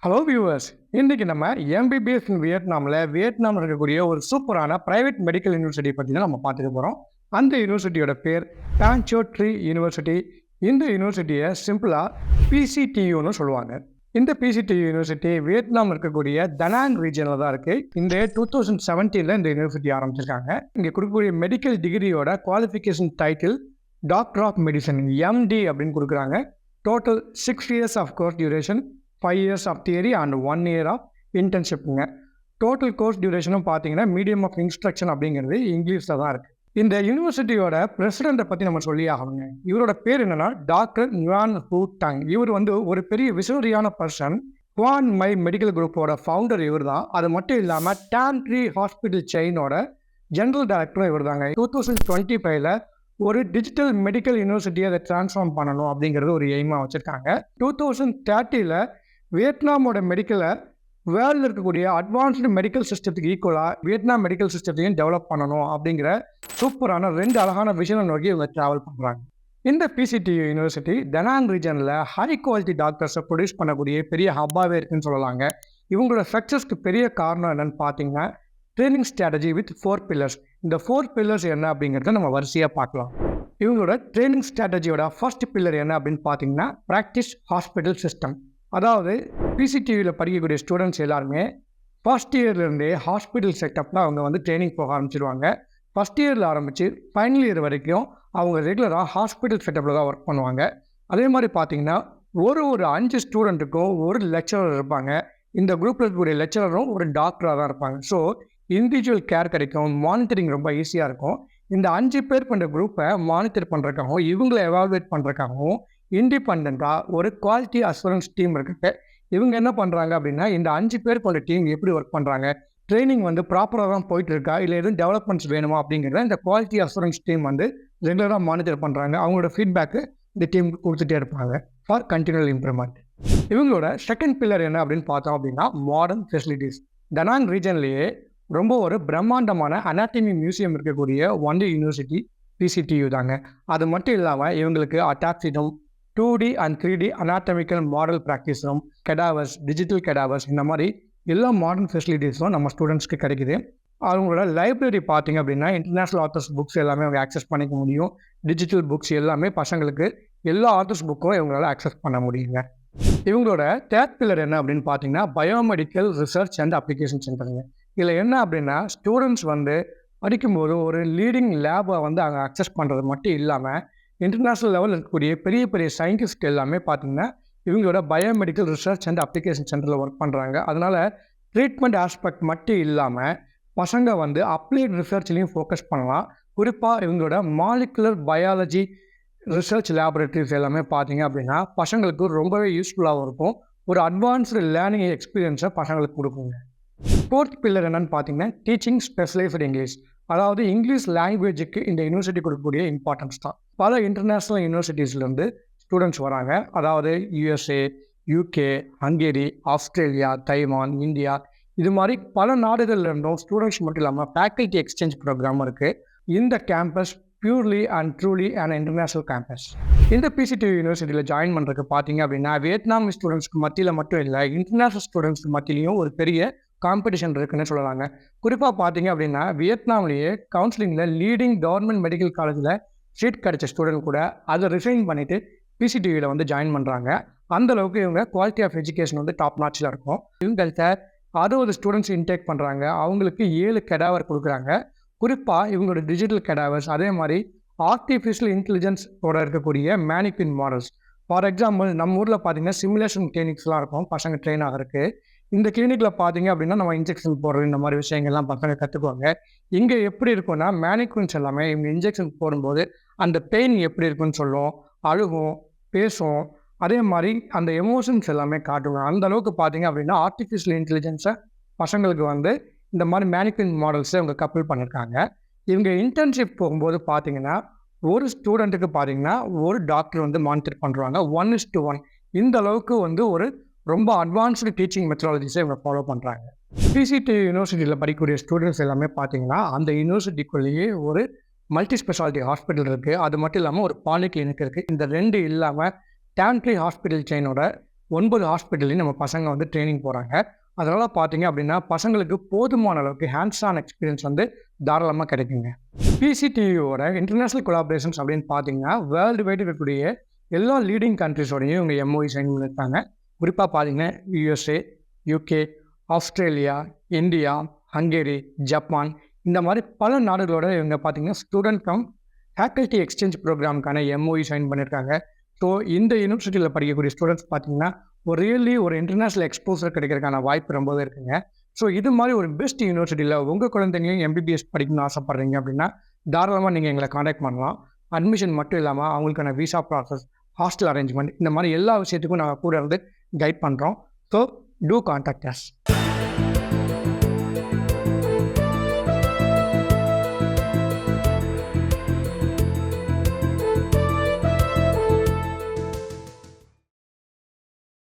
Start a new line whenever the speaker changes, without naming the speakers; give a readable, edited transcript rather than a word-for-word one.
Hello viewers, இன்னைக்கு நம்ம MBBS இன் வியட்நாமில் இருக்கக்கூடிய ஒரு சூப்பரான பிரைவேட் மெடிக்கல் யூனிவர்சிட்டி பற்றி தான் நம்ம பார்த்துக்க போகிறோம். அந்த யூனிவர்சிட்டியோட பேர் டான் சோ ட்ரி யூனிவர்சிட்டி. இந்த யூனிவர்சிட்டியை சிம்பிளாக பிசிடியூன்னு சொல்லுவாங்க. இந்த பிசிடியூ யூனிவர்சிட்டி வியட்நாம் இருக்கக்கூடிய தனாங் ரீஜனில் தான் இருக்குது. இந்த 2017 இந்த யூனிவர்சிட்டி ஆரம்பிச்சிருக்காங்க. இங்கே கொடுக்கக்கூடிய மெடிக்கல் டிகிரியோட qualification title doctor of medicine MD அப்படின்னு கொடுக்குறாங்க. Total 6 years of course duration, 5 years of theory and 1 year of இன்டர்ன்ஷிப்புங்க. டோட்டல் கோர்ஸ் டியூரேஷனும் பார்த்தீங்கன்னா மீடியம் ஆஃப் இன்ஸ்ட்ரக்ஷன் அப்படிங்கிறது இங்கிலீஷில் தான் இருக்குது. இந்த யூனிவர்சிட்டியோட பிரசிடெண்ட்டை பற்றி நம்ம சொல்லி ஆகணுங்க. இவரோட பேர் என்னென்னா டாக்டர் யுவான் ஹூ டங். இவர் ஒரு பெரிய விசோரியான பர்சன். குவான் மை மெடிக்கல் குரூப்போட ஃபவுண்டர் இவர் தான். அது மட்டும் இல்லாமல் டான் ட்ரி ஹாஸ்பிட்டல் செயினோட ஜென்ரல் டைரக்டரும் இவர் தாங்க. 2025 ஒரு டிஜிட்டல் மெடிக்கல் யூனிவர்சிட்டியை அதை டிரான்ஸ்ஃபார்ம் பண்ணணும் அப்படிங்கிறது ஒரு எய்மாக வச்சுருக்காங்க. 2030 வியட்நாமோட மெடிக்கலை வேர்ல்டில் இருக்கக்கூடிய அட்வான்ஸ்டு மெடிக்கல் சிஸ்டத்துக்கு ஈக்குவலாக வியட்நாம் மெடிக்கல் சிஸ்டத்தையும் டெவலப் பண்ணணும் அப்படிங்கிற சூப்பரான 2 அழகான விஷனை நோக்கி இவங்க ட்ராவல் பண்ணுறாங்க. இந்த பிசிடியூ யூனிவர்சிட்டி தனாங் ரீஜனில் ஹை குவாலிட்டி டாக்டர்ஸை ப்ரொடியூஸ் பண்ணக்கூடிய பெரிய ஹப்பாகவே இருக்குன்னு சொல்லலாங்க. இவங்களோட சக்ஸஸ்க்கு பெரிய காரணம் என்னென்னு பார்த்தீங்கன்னா ட்ரைனிங் ஸ்ட்ராட்டஜி வித் 4 pillars. இந்த 4 pillars என்ன அப்படிங்கிறத நம்ம வரிசையாக பார்க்கலாம். இவங்களோட ட்ரைனிங் ஸ்ட்ராட்டஜியோட ஃபர்ஸ்ட் பில்லர் என்ன அப்படின்னு பார்த்தீங்கன்னா ப்ராக்டிஸ் ஹாஸ்பிட்டல் சிஸ்டம். அதாவது பிசிடியூவில் படிக்கக்கூடிய ஸ்டூடெண்ட்ஸ் எல்லாருமே ஃபர்ஸ்ட் இயர்லேருந்தே ஹாஸ்பிட்டல் செட்டப்பில் அவங்க ட்ரைனிங் போக ஆரம்பிச்சிடுவாங்க. ஃபர்ஸ்ட் இயரில் ஆரம்பித்து ஃபைனல் இயர் வரைக்கும் அவங்க ரெகுலராக ஹாஸ்பிட்டல் செட்டப்பில் தான் ஒர்க் பண்ணுவாங்க. அதே மாதிரி பார்த்தீங்கன்னா ஒரு 5 ஸ்டூடெண்ட்டுக்கும் ஒரு லெக்சரர் இருப்பாங்க. இந்த குரூப்பில் இருக்கக்கூடிய லெக்சரரும் ஒரு டாக்டராக தான் இருப்பாங்க. ஸோ இண்டிவிஜுவல் கேர் கிடைக்கும், மானிட்டரிங் ரொம்ப ஈஸியாக இருக்கும். இந்த 5 பேர் பண்ணுற குரூப்பை மானிட்டர் பண்ணுறதுக்காகவும் இவங்களை எவாலுவேட் பண்ணுறதுக்காகவும் இண்டிபெண்ட்டாக ஒரு குவாலிட்டி அஷூரன்ஸ் டீம் இருக்குது. இவங்க என்ன பண்ணுறாங்க அப்படின்னா இந்த 5 பேர் கொண்ட டீம் எப்படி ஒர்க் பண்ணுறாங்க, ட்ரைனிங் ப்ராப்பராக தான் போயிட்டு இருக்கா, இல்லை எதுவும் டெவலப்மெண்ட்ஸ் வேணுமா அப்படிங்கிறத இந்த குவாலிட்டி அஷூரன்ஸ் டீம் ரெகுலராக மானிட்டர் பண்ணுறாங்க. அவங்களோட ஃபீட்பேக்கு இந்த டீமுக்கு கொடுத்துட்டே இருப்பாங்க ஃபார் கண்டினியூவல் இம்ப்ரூவ்மெண்ட். இவங்களோட செகண்ட் பில்லர் என்ன அப்படின்னு பார்த்தோம் அப்படின்னா மாடர்ன் ஃபெசிலிட்டிஸ். தனாங் ரீஜன்லேயே ரொம்ப ஒரு பிரம்மாண்டமான அனாட்டமி மியூசியம் இருக்கக்கூடிய ஒன்லி யூனிவர்சிட்டி பிசிடியூ தாங்க. அது மட்டும் இல்லாமல் இவங்களுக்கு அட்டாக்சிடம் 2D and 3D anatomical model practice room, cadavers, digital cadavers, இந்த மாதிரி எல்லா மாடர்ன் ஃபெசிலிட்டிஸும் நம்ம ஸ்டூடெண்ட்ஸ்க்கு கிடைக்குது. அவங்களோட லைப்ரரி பார்த்திங்க அப்படின்னா இன்டர்நேஷ்னல் ஆத்தர்ஸ் புக்ஸ் எல்லாமே அவங்க ஆக்சஸ் பண்ணிக்க முடியும். டிஜிட்டல் புக்ஸ் எல்லாமே பசங்களுக்கு எல்லா ஆத்தர்ஸ் புக்கும் இவங்களால ஆக்சஸ் பண்ண முடியுங்க. இவங்களோட தேர்ட் பில்லர் என்ன அப்படின்னு பார்த்தீங்கன்னா பயோமெடிக்கல் ரிசர்ச் அண்ட் அப்ளிகேஷன் சென்டருங்க. இதில் என்ன அப்படின்னா ஸ்டூடெண்ட்ஸ் படிக்கும்போது ஒரு லீடிங் லேபை அங்கே அக்சஸ் பண்ணுறது மட்டும் இல்லாமல் இன்டர்நேஷ்னல் லெவலில் இருக்கக்கூடிய பெரிய பெரிய சயின்டிஸ்ட் எல்லாமே பார்த்திங்கன்னா இவங்களோட பயோமெடிக்கல் ரிசர்ச் அண்ட் அப்ளிகேஷன் சென்டரில் ஒர்க் பண்ணுறாங்க. அதனால் ட்ரீட்மெண்ட் ஆஸ்பெக்ட் மட்டும் இல்லாமல் பசங்க அப்ளைட் ரிசர்ச்லேயும் ஃபோக்கஸ் பண்ணலாம். குறிப்பாக இவங்களோட மாலிகுலர் பயாலஜி ரிசர்ச் லேபரேட்டரிஸ் எல்லாமே பார்த்திங்க அப்படின்னா பசங்களுக்கு ரொம்பவே யூஸ்ஃபுல்லாகவும் இருக்கும். ஒரு அட்வான்ஸ்டு லேர்னிங் எக்ஸ்பீரியன்ஸை பசங்களுக்கு கொடுக்குங்க. ஃபோர்த் பில்லர் என்னென்னு பார்த்தீங்கன்னா டீச்சிங் ஸ்பெஷலைஸ்டு இங்கிலீஷ். அதாவது இங்கிலீஷ் லாங்குவேஜுக்கு இந்த யூனிவர்சிட்டி கொடுக்கக்கூடிய இம்பார்ட்டன்ஸ் தான். பல இன்டர்நேஷ்னல் யூனிவர்சிட்டிஸ்லேருந்து ஸ்டூடெண்ட்ஸ் வராங்க. அதாவது USA, UK, Hungary, Australia, Taiwan, India, இது மாதிரி பல நாடுகள்லேருந்தும் ஸ்டூடெண்ட்ஸ் மட்டும் இல்லாமல் ஃபேக்கல்ட்டி எக்ஸ்சேஞ்ச் ப்ரோக்ராம் இருக்குது. இந்த campus purely and truly and international campus. இந்த பிசிடியூ யூனிவர்சிட்டியில் ஜாயின் பண்ணுறதுக்கு பார்த்தீங்க அப்படின்னா வியட்நாம் ஸ்டூடெண்ட்ஸ்க்கு மத்தியில் மட்டும் இல்லை, இன்டர்நேஷ்னல் ஸ்டூடெண்ட்ஸ்க்கு மத்தியிலையும் ஒரு பெரிய காம்படிஷன் இருக்குன்னு சொல்லலாங்க. குறிப்பாக பார்த்தீங்க அப்படின்னா வியட்நாம்லேயே கவுன்சிலிங்கில் லீடிங் கவர்மெண்ட் மெடிக்கல் காலேஜில் சீட் கிடைச்ச ஸ்டூடெண்ட் கூட அதை ரிசைன் பண்ணிவிட்டு பிசிடியூவில் ஜாயின் பண்ணுறாங்க. அந்தளவுக்கு இவங்க குவாலிட்டி ஆஃப் எஜுகேஷன் டாப் நாட்சில் இருக்கும். இவங்கள்ட்ட 60 ஸ்டூடெண்ட்ஸ் இன்டேக் பண்ணுறாங்க. அவங்களுக்கு 7 கெடாவர் கொடுக்குறாங்க. குறிப்பாக இவங்களோட டிஜிட்டல் கெடாவர்ஸ், அதே மாதிரி ஆர்டிஃபிஷியல் இன்டெலிஜென்ஸோட இருக்கக்கூடிய மேனிக்வின் மாடல்ஸ். ஃபார் எக்ஸாம்பிள் நம்ம ஊரில் பார்த்தீங்கன்னா சிமுலேஷன் கிளினிக்ஸ்லாம் இருக்கும் பசங்க ட்ரெயின் ஆகிறதுக்கு. இந்த கிளினிக்கில் பார்த்தீங்க அப்படின்னா நம்ம இன்ஜெக்ஷன் போடுறது இந்த மாதிரி விஷயங்கள்லாம் பசங்க கற்றுக்குவாங்க. இங்கே எப்படி இருக்குன்னா மேனிக்வின்ஸ் எல்லாமே இவங்க இன்ஜெக்ஷன் போடும்போது அந்த பெயின் எப்படி இருக்குன்னு சொல்லும், அழுகும், பேசும், அதே மாதிரி அந்த எமோஷன்ஸ் எல்லாமே காட்டுவாங்க. அந்த அளவுக்கு பார்த்தீங்க அப்படின்னா ஆர்டிஃபிஷியல் இன்டெலிஜென்ஸை பசங்களுக்கு இந்த மாதிரி மேனிக்வின் மாடல்ஸை இவங்க கப்பல் பண்ணியிருக்காங்க. இவங்க இன்டர்ன்ஷிப் போகும்போது பார்த்தீங்கன்னா ஒரு ஸ்டூடெண்ட்டுக்கு பார்த்தீங்கன்னா ஒரு டாக்டர் மானிட்டர் பண்ணுறாங்க 1:1. இந்த அளவுக்கு ஒரு ரொம்ப அட்வான்ஸ்டு டீச்சிங் மெத்தடாலஜிஸை இவங்க ஃபாலோ பண்ணுறாங்க. பிசிடியூ யூனிவர்சிட்டியில் படிக்கக்கூடிய ஸ்டூடெண்ட்ஸ் எல்லாமே பார்த்தீங்கன்னா அந்த யூனிவர்சிட்டிக்குள்ளேயே ஒரு மல்டி ஸ்பெஷாலிட்டி ஹாஸ்பிட்டல் இருக்குது. அது மட்டும் இல்லாமல் ஒரு பாலி கிளினிக் இருக்குது. இந்த 2 இல்லாமல் டான் ட்ரி ஹாஸ்பிட்டல் செயினோட 9 ஹாஸ்பிட்டல்லையும் நம்ம பசங்க வந்து ட்ரெயினிங் போகிறாங்க. அதனால் பார்த்தீங்க அப்படின்னா பசங்களுக்கு போதுமான அளவுக்கு ஹேண்ட்ஸ் ஆன் எக்ஸ்பீரியன்ஸ் வந்து தாராளமாக கிடைக்குங்க. பிசிடிவியோட இன்டர்நேஷ்னல் கொலாபரேஷன்ஸ் அப்படின்னு பார்த்தீங்கன்னா வேர்ல்டு வைடு இருக்கக்கூடிய எல்லா லீடிங் கண்ட்ரிஸோடையும் இவங்க எம்ஓஇ சைன் பண்ணியிருக்காங்க. குறிப்பாக பார்த்தீங்கன்னா USA, UK, Australia, India, Hungary, Japan இந்த மாதிரி பல நாடுகளோட இவங்க பார்த்தீங்கன்னா ஸ்டூடெண்ட் கம் ஃபேக்கல்ட்டி எக்ஸ்சேஞ்ச் ப்ரோக்ராமுக்கான எம்ஓஇ சைன் பண்ணியிருக்காங்க. ஸோ இந்த யூனிவர்சிட்டியில் படிக்கக்கூடிய ஸ்டூடெண்ட்ஸ் பார்த்தீங்கன்னா ஒரு இன்டர்நேஷ்னல் எக்ஸ்போசர் கிடைக்கிறதுக்கான வாய்ப்பு ரொம்பவே இருக்குங்க. ஸோ இது மாதிரி ஒரு பெஸ்ட் யூனிவர்சிட்டியில் உங்கள் குழந்தைங்களையும் எம்பிபிஎஸ் படிக்கணும்னு ஆசைப்பட்றீங்க அப்படின்னா தாராளமாக நீங்கள் எங்களை காண்டாக்ட் பண்ணலாம். அட்மிஷன் மட்டும் இல்லாமல் அவங்களுக்கான விசா ப்ராசஸ், ஹாஸ்டல் அரேஞ்ச்மெண்ட் இந்த மாதிரி எல்லா விஷயத்துக்கும் நாங்கள் கூட இருந்து கைட் பண்ணுறோம். So to contact as.